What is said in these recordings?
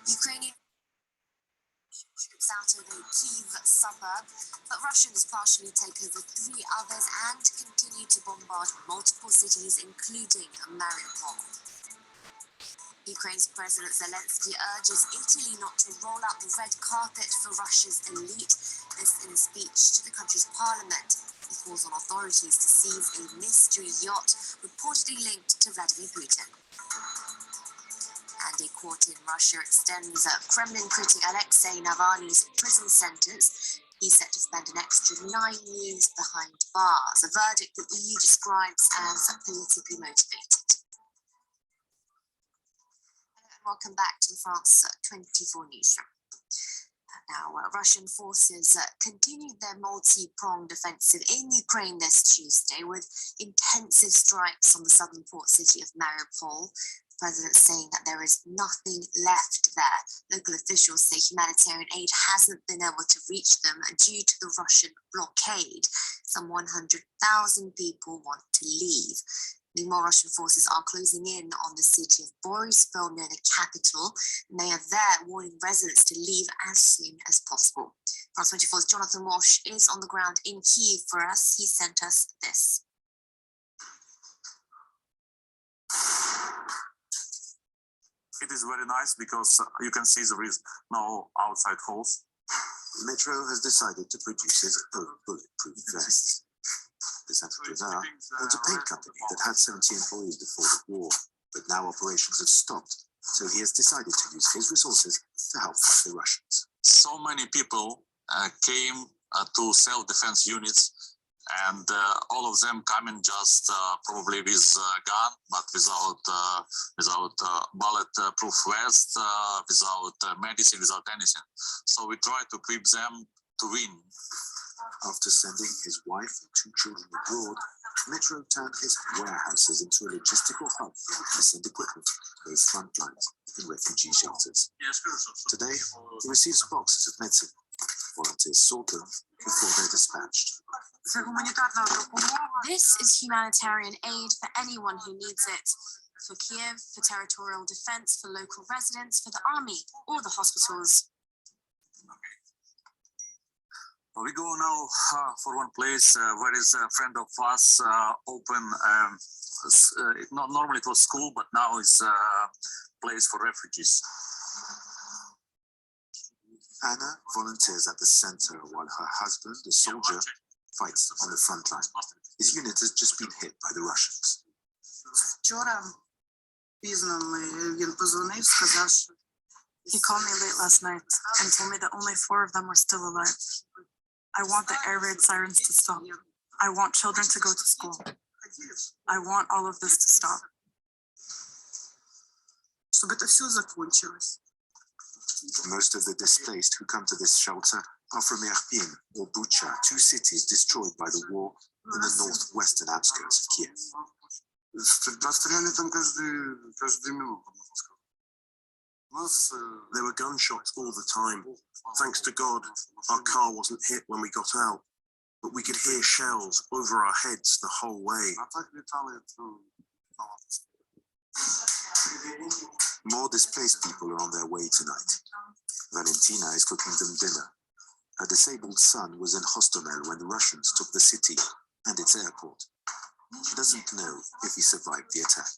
Ukrainian troops out of a Kyiv suburb, but Russians partially take over 3 others and continue to bombard multiple cities, including Mariupol. Ukraine's President Zelensky urges Italy not to roll out the red carpet for Russia's elite. This in a speech to the country's parliament. He calls on authorities to seize a mystery yacht reportedly linked to Vladimir Putin. And a court in Russia extends Kremlin critic Alexei Navalny's prison sentence. He's set to spend an extra 9 years behind bars, a verdict the EU describes as politically motivated. Welcome back to the France 24 newsroom. Now, Russian forces continued their multi-pronged offensive in Ukraine this Tuesday with intensive strikes on the southern port city of Mariupol. The president saying that there is nothing left there. Local officials say humanitarian aid hasn't been able to reach them due to the Russian blockade. Some 100,000 people want to leave. Meanwhile, Russian forces are closing in on the city of Boryspil near the capital. They are there warning residents to leave as soon as possible. France 24's Jonathan Walsh is on the ground in Kyiv for us. He sent us this. It is very nice because you can see there is no outside holes. Metro has decided to produce its own bulletproof vests. The Centre owns a paint company that had 70 employees before the war, but now operations have stopped, so he has decided to use his resources to help fight the Russians. So many people came to self-defense units, and all of them coming just probably with a gun, but without bulletproof vest, without medicine, without anything. So we try to equip them to win. After sending his wife and 2 children abroad, Metro turned his warehouses into a logistical hub to send equipment to those front lines in refugee shelters. Today, he receives boxes of medicine. Volunteers sort them before they're dispatched. This is humanitarian aid for anyone who needs it. For Kyiv, for territorial defense, for local residents, for the army, or the hospitals. We go now for one place where is a friend of us open. Normally it was school, but now it's a place for refugees. Anna volunteers at the center while her husband, a soldier, fights on the front line. His unit has just been hit by the Russians. He called me late last night and told me that only 4 of them were still alive. I want the air raid sirens to stop. I want children to go to school. I want all of this to stop. Most of the displaced who come to this shelter are from Irpin or Bucha, 2 cities destroyed by the war in the northwestern outskirts of Kiev. There were gunshots all the time. Thanks to God, our car wasn't hit when we got out, but we could hear shells over our heads the whole way. More displaced people are on their way tonight. Valentina is cooking them dinner. Her disabled son was in Hostomel when the Russians took the city and its airport. She doesn't know if he survived the attack.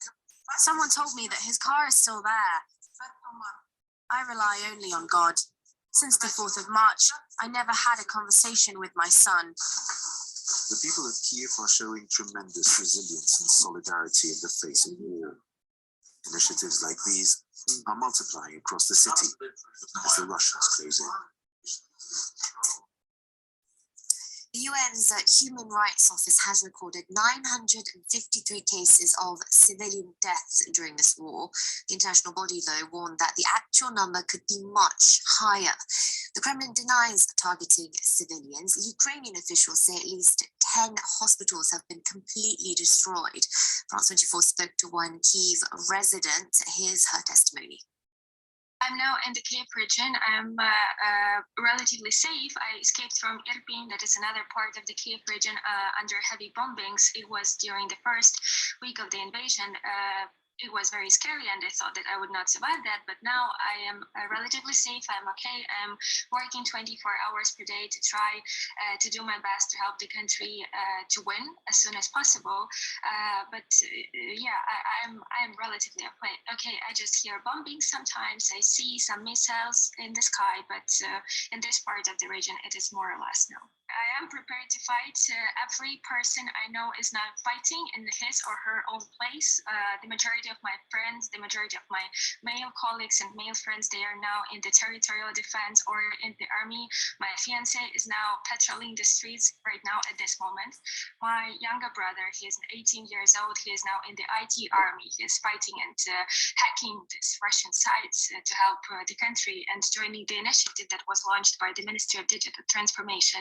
Someone told me that his car is still there. I rely only on God. Since the 4th of March, I never had a conversation with my son. The people of Kiev are showing tremendous resilience and solidarity in the face of war. Initiatives like these are multiplying across the city as the Russians close in. The UN's Human Rights Office has recorded 953 cases of civilian deaths during this war. The international body, though, warned that the actual number could be much higher. The Kremlin denies targeting civilians. Ukrainian officials say at least 10 hospitals have been completely destroyed. France 24 spoke to one Kyiv resident. Here's her testimony. I'm now in the Kyiv region. I'm relatively safe. I escaped from Irpin, that is another part of the Kyiv region under heavy bombings. It was during the first week of the invasion. it was very scary, and I thought that I would not survive that. But now I am relatively safe. I'm okay. I'm working 24 hours per day to try to do my best to help the country to win as soon as possible. Yeah, I'm relatively okay. I just hear bombing sometimes. I see some missiles in the sky, but in this part of the region, it is more or less no. I am prepared to fight. Every person I know is now fighting in his or her own place. The majority of my friends, the majority of my male colleagues and male friends, they are now in the territorial defense or in the army. My fiance is now patrolling the streets right now at this moment. My younger brother, he is 18 years old. He is now in the IT army. He is fighting and hacking these Russian sites to help the country and joining the initiative that was launched by the Ministry of Digital Transformation.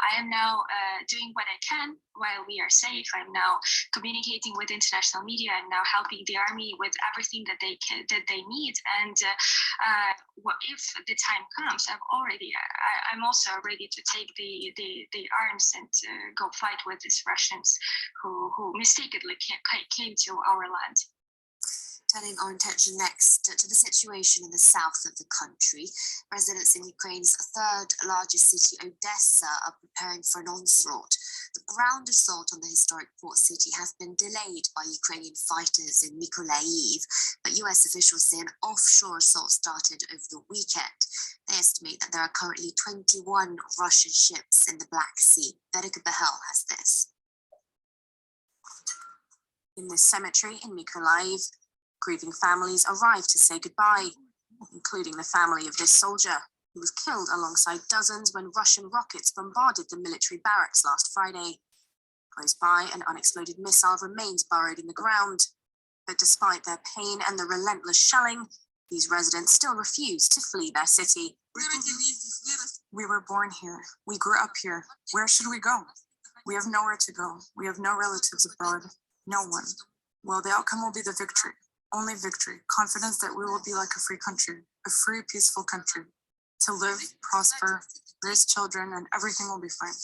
I am now doing what I can while we are safe. I'm now communicating with international media and now helping the army with everything that they need. And if the time comes, I'm also ready to take the arms and go fight with these Russians who mistakenly came to our land. Turning our attention next to the situation in the south of the country, residents in Ukraine's third largest city, Odessa, are preparing for an onslaught. The ground assault on the historic port city has been delayed by Ukrainian fighters in Mykolaiv, but US officials say an offshore assault started over the weekend. They estimate that there are currently 21 Russian ships in the Black Sea. Verika Behel has this. In the cemetery in Mykolaiv, grieving families arrived to say goodbye, including the family of this soldier who was killed alongside dozens when Russian rockets bombarded the military barracks last Friday. Close by, an unexploded missile remains buried in the ground. But despite their pain and the relentless shelling, these residents still refuse to flee their city. We were born here. We grew up here. Where should we go? We have nowhere to go. We have no relatives abroad. No one. Well, the outcome will be the victory. Only victory, confidence that we will be like a free country, a free, peaceful country, to live, prosper, raise children, and everything will be fine.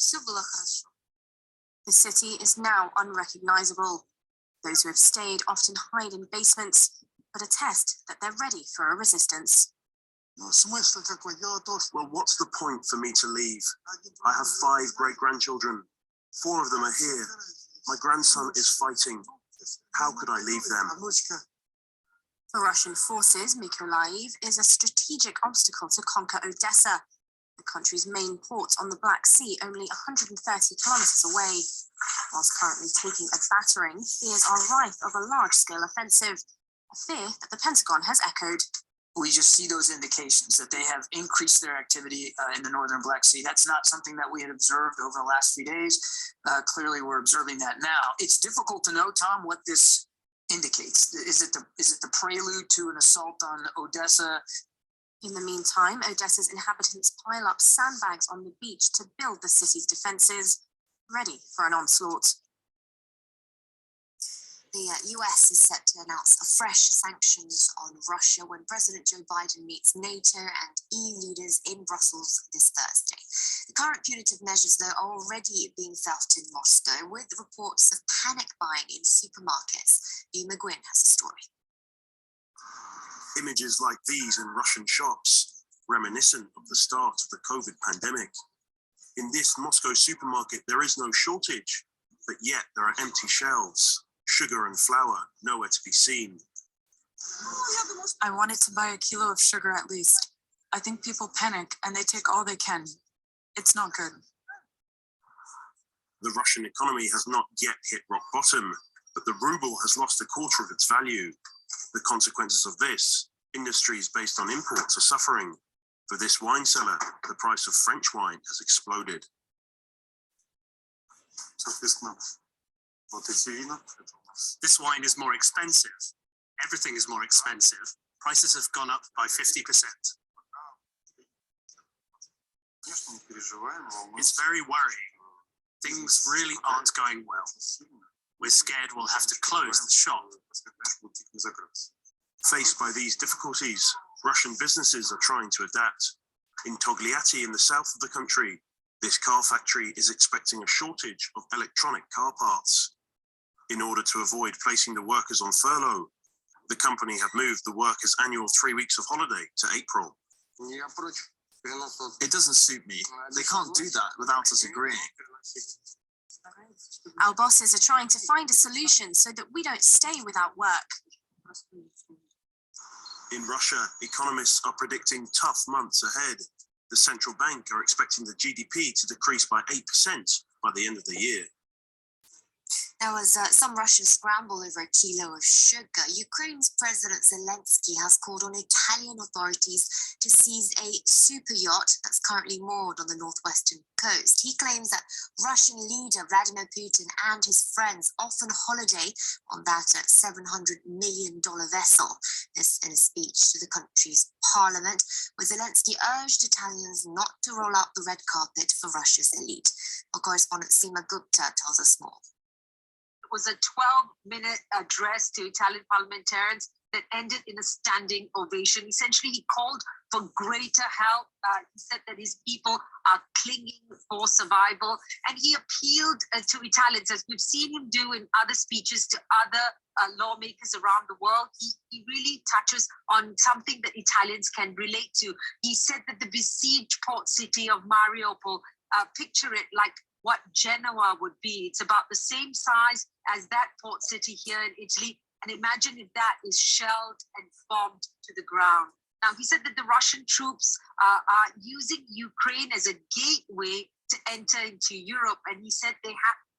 The city is now unrecognizable. Those who have stayed often hide in basements, but attest that they're ready for a resistance. Well, what's the point for me to leave? I have 5 great-grandchildren. 4 of them are here. My grandson is fighting. How could I leave them? For Russian forces, Mykolaiv is a strategic obstacle to conquer Odessa, the country's main port on the Black Sea, only 130 kilometers away. Whilst currently taking a battering, fears are rife of a large-scale offensive, a fear that the Pentagon has echoed. We just see those indications that they have increased their activity in the northern Black Sea. That's not something that we had observed over the last few days. Clearly, we're observing that now. It's difficult to know, Tom, what this indicates. Is it the prelude to an assault on Odessa? In the meantime, Odessa's inhabitants pile up sandbags on the beach to build the city's defenses, ready for an onslaught. The US is set to announce fresh sanctions on Russia when President Joe Biden meets NATO and EU leaders in Brussels this Thursday. The current punitive measures, though, are already being felt in Moscow, with reports of panic buying in supermarkets. Hugh McGuinn has a story. Images like these in Russian shops, reminiscent of the start of the COVID pandemic. In this Moscow supermarket, there is no shortage, but yet there are empty shelves. Sugar and flour, nowhere to be seen. I wanted to buy a kilo of sugar at least. I think people panic and they take all they can. It's not good. The Russian economy has not yet hit rock bottom, but the ruble has lost a quarter of its value. The consequences of this, industries based on imports are suffering. For this wine seller, the price of French wine has exploded. This wine is more expensive. Everything is more expensive. Prices have gone up by 50%. It's very worrying. Things really aren't going well. We're scared we'll have to close the shop. Faced by these difficulties, Russian businesses are trying to adapt. In Togliatti in the south of the country, this car factory is expecting a shortage of electronic car parts. In order to avoid placing the workers on furlough, The company have moved the workers' annual 3 weeks of holiday to April. It doesn't suit me. They can't do that without us agreeing. Our bosses are trying to find a solution so that we don't stay without work. In Russia, economists are predicting tough months ahead. The central bank are expecting the GDP to decrease by 8% by the end of the year. There was some Russian scramble over a kilo of sugar. Ukraine's President Zelensky has called on Italian authorities to seize a super yacht that's currently moored on the northwestern coast. He claims that Russian leader Vladimir Putin and his friends often holiday on that $700 million vessel. This in a speech to the country's parliament, where Zelensky urged Italians not to roll out the red carpet for Russia's elite. Our correspondent Seema Gupta tells us more. Was a 12-minute address to Italian parliamentarians that ended in a standing ovation. Essentially, he called for greater help. He said that his people are clinging for survival, and he appealed to Italians, as we've seen him do in other speeches to other lawmakers around the world. He really touches on something that Italians can relate to. He said that the besieged port city of Mariupol, picture it like what Genoa would be. It's about the same size as that port city here in Italy. And imagine if that is shelled and bombed to the ground. Now, he said that the Russian troops are using Ukraine as a gateway to enter into Europe. And he said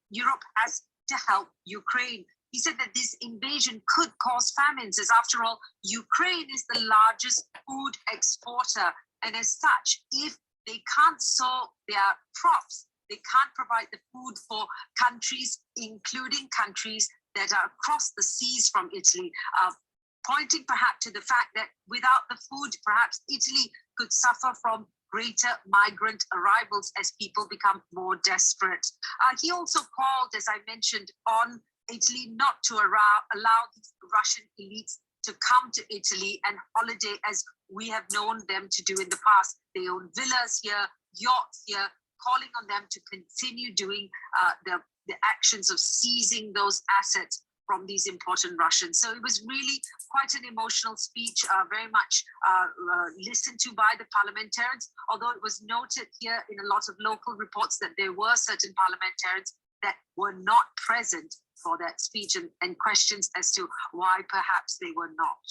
Europe has to help Ukraine. He said that this invasion could cause famines, as after all, Ukraine is the largest food exporter. And as such, if they can't sow their crops, they can't provide the food for countries, including countries that are across the seas from Italy, pointing perhaps to the fact that without the food, perhaps Italy could suffer from greater migrant arrivals as people become more desperate. He also called, as I mentioned, on Italy not to allow these Russian elites to come to Italy and holiday as we have known them to do in the past. They own villas here, yachts here, calling on them to continue doing the actions of seizing those assets from these important Russians. So it was really quite an emotional speech, very much listened to by the parliamentarians, although it was noted here in a lot of local reports that there were certain parliamentarians that were not present for that speech, and questions as to why perhaps they were not.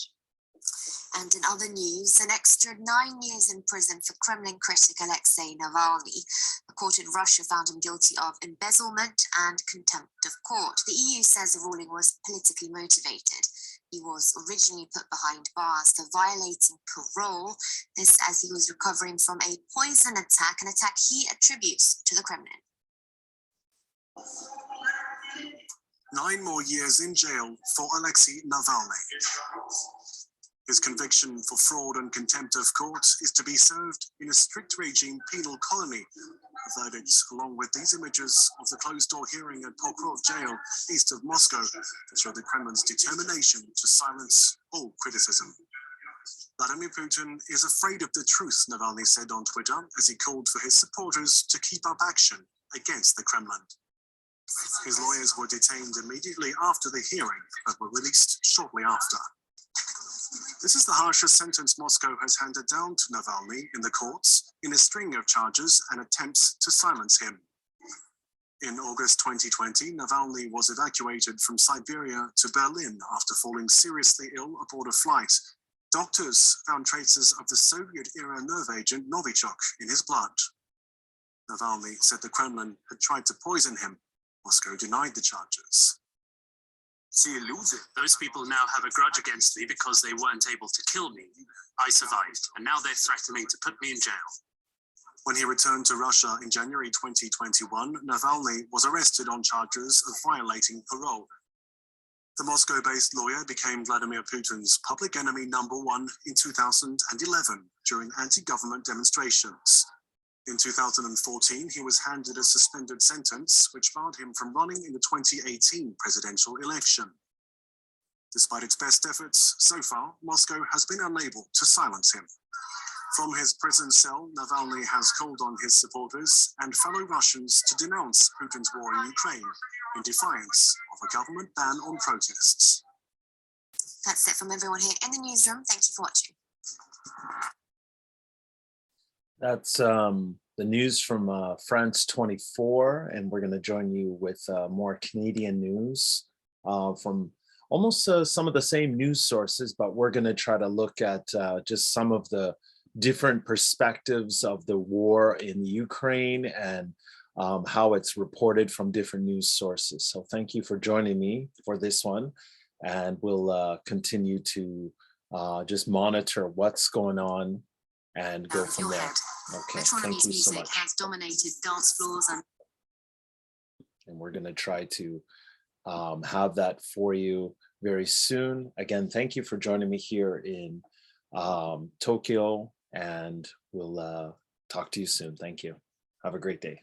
And in other news, an extra 9 years in prison for Kremlin critic Alexei Navalny. A court in Russia found him guilty of embezzlement and contempt of court. The EU says the ruling was politically motivated. He was originally put behind bars for violating parole, this as he was recovering from a poison attack, an attack he attributes to the Kremlin. 9 more years in jail for Alexei Navalny. His conviction for fraud and contempt of court is to be served in a strict regime penal colony. The verdict, along with these images of the closed-door hearing at Pokrov jail east of Moscow, show the Kremlin's determination to silence all criticism. Vladimir Putin is afraid of the truth, Navalny said on Twitter, as he called for his supporters to keep up action against the Kremlin. His lawyers were detained immediately after the hearing, but were released shortly after. This is the harshest sentence Moscow has handed down to Navalny in the courts in a string of charges and attempts to silence him. In August 2020, Navalny was evacuated from Siberia to Berlin after falling seriously ill aboard a flight. Doctors found traces of the Soviet-era nerve agent Novichok in his blood. Navalny said the Kremlin had tried to poison him. Moscow denied the charges. Those people now have a grudge against me because they weren't able to kill me. I survived, and now they're threatening to put me in jail. When he returned to Russia in January 2021, Navalny was arrested on charges of violating parole. The Moscow-based lawyer became Vladimir Putin's public enemy #1 in 2011 during anti-government demonstrations. In 2014, he was handed a suspended sentence, which barred him from running in the 2018 presidential election. Despite its best efforts, so far, Moscow has been unable to silence him. From his prison cell, Navalny has called on his supporters and fellow Russians to denounce Putin's war in Ukraine in defiance of a government ban on protests. That's it from everyone here in the newsroom. Thank you for watching. That's the news from France 24, and we're going to join you with more Canadian news from almost some of the same news sources, but we're going to try to look at just some of the different perspectives of the war in Ukraine and how it's reported from different news sources. So thank you for joining me for this one, and we'll continue to just monitor what's going on and go from there. Okay, thank you so much. Has dominated dance floors and we're going to try to have that for you very soon. Again, thank you for joining me here in Tokyo, and we'll talk to you soon. Thank you. Have a great day.